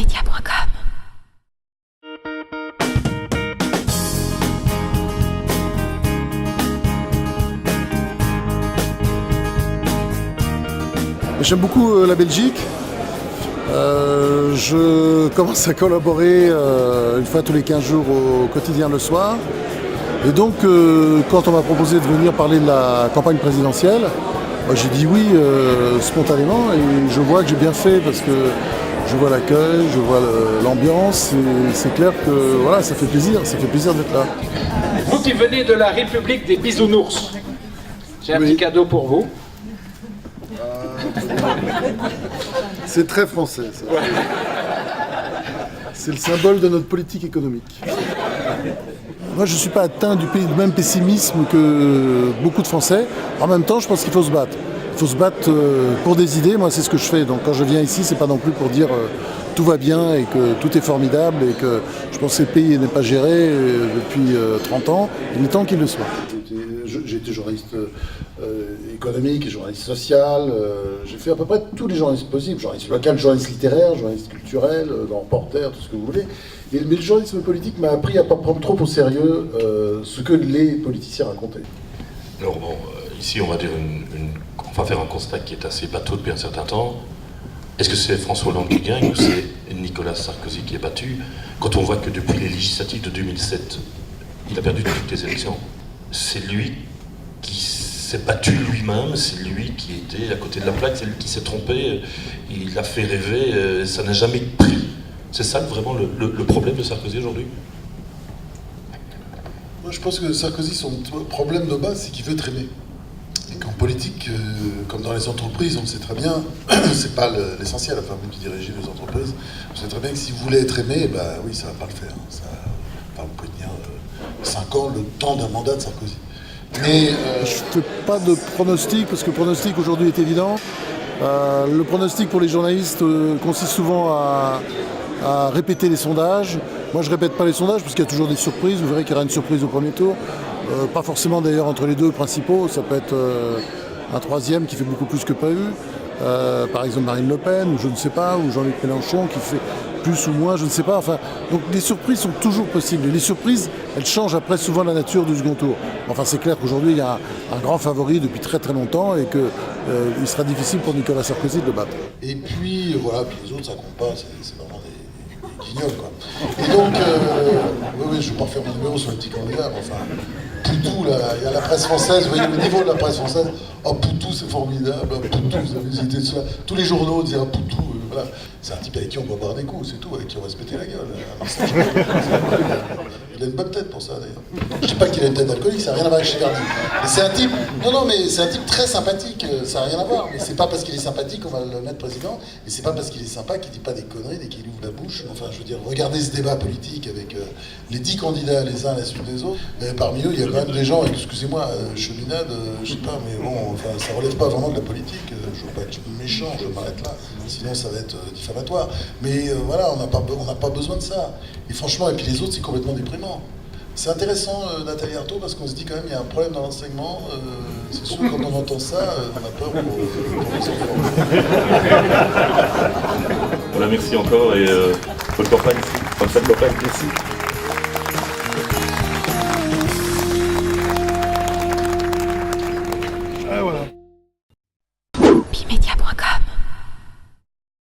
Media.com. J'aime beaucoup la Belgique. Je commence à collaborer une fois tous les 15 jours au quotidien le soir. Et donc, quand on m'a proposé de venir parler de la campagne présidentielle, j'ai dit oui spontanément, et je vois que j'ai bien fait parce que je vois l'accueil, je vois l'ambiance, et c'est clair que voilà, ça fait plaisir d'être là. Vous qui venez de la République des bisounours, j'ai un petit cadeau pour vous. C'est très français, ça. C'est le symbole de notre politique économique. Moi, je ne suis pas atteint du même pessimisme que beaucoup de Français. En même temps, je pense qu'il faut se battre. Il faut se battre pour des idées. Moi, c'est ce que je fais. Donc, quand je viens ici, c'est pas non plus pour dire tout va bien et que tout est formidable et que je pense que le pays n'est pas géré depuis 30 ans. Il est temps qu'il le soit. J'ai été journaliste économique, journaliste social. J'ai fait à peu près tous les journalistes possibles. Journaliste local, journaliste littéraire, journaliste culturel, reporter, tout ce que vous voulez. Mais le journalisme politique m'a appris à ne pas prendre trop au sérieux ce que les politiciens racontaient. Alors bon, ici on va dire on va faire un constat qui est assez bateau depuis un certain temps. Est-ce que c'est François Hollande qui gagne ou c'est Nicolas Sarkozy qui est battu? Quand on voit que depuis les législatives de 2007, il a perdu toutes les élections, c'est lui qui s'est battu lui-même, c'est lui qui était à côté de la plaque, c'est lui qui s'est trompé, il a fait rêver, ça n'a jamais pris. C'est ça vraiment le problème de Sarkozy aujourd'hui? Moi je pense que Sarkozy, son problème de base, c'est qu'il veut être aimé. Et qu'en politique, comme dans les entreprises, on le sait très bien, c'est pas l'essentiel, enfin vous qui dirigez les entreprises, vous savez très bien que si vous voulez être aimé, bah oui, ça va pas le faire. Vous pouvez tenir 5 ans, le temps d'un mandat de Sarkozy. Mais je ne fais pas de pronostic, parce que le pronostic aujourd'hui est évident. Le pronostic pour les journalistes consiste souvent à répéter les sondages. Moi, je répète pas les sondages parce qu'il y a toujours des surprises. Vous verrez qu'il y aura une surprise au premier tour. Pas forcément d'ailleurs entre les deux principaux. Ça peut être un troisième qui fait beaucoup plus que prévu. Par exemple Marine Le Pen, ou je ne sais pas, ou Jean-Luc Mélenchon qui fait plus ou moins, je ne sais pas. Enfin, donc les surprises sont toujours possibles. Et les surprises, elles changent après souvent la nature du second tour. Enfin, c'est clair qu'aujourd'hui, il y a un grand favori depuis très très longtemps et qu'il sera difficile pour Nicolas Sarkozy de le battre. Et puis, voilà, puis les autres, ça compte pas, c'est vraiment des guignols, quoi. Et donc, oui, je ne vais pas faire mon numéro sur les petits candidats, mais enfin, Poutou, là, il y a la presse française, vous voyez le niveau de la presse française, oh Poutou c'est formidable, Poutou, vous avez visité cela, tous les journaux disaient Poutou, voilà. C'est un type avec qui on peut boire des coups, c'est tout, avec qui on va se péter la gueule. Il a une bonne tête pour ça d'ailleurs. Je ne dis pas qu'il a une tête d'alcoolique, ça n'a rien à voir avec Chiverdi. Mais c'est un type, non, mais c'est un type très sympathique, ça n'a rien à voir. Mais c'est pas parce qu'il est sympathique qu'on va le mettre président, et c'est pas parce qu'il est sympa qu'il dit pas des conneries dès qu'il ouvre la bouche. Enfin, je veux dire, regardez ce débat politique avec les 10 candidats les uns à la suite des autres. Parmi eux, il y a quand même des gens, excusez-moi, cheminade, je sais pas, mais bon, enfin, ça relève pas vraiment de la politique. Je veux pas être méchant, je m'arrête là. Sinon, ça va être diffamatoire. Mais voilà, on n'a pas besoin de ça. Et franchement, et puis les autres, c'est complètement déprimant. C'est intéressant, Nathalie Arthaud, parce qu'on se dit quand même qu'il y a un problème dans l'enseignement. C'est sûr, quand on entend ça, on a peur pour les enfants. Voilà, merci encore et bonne campagne. Bonne campagne, merci.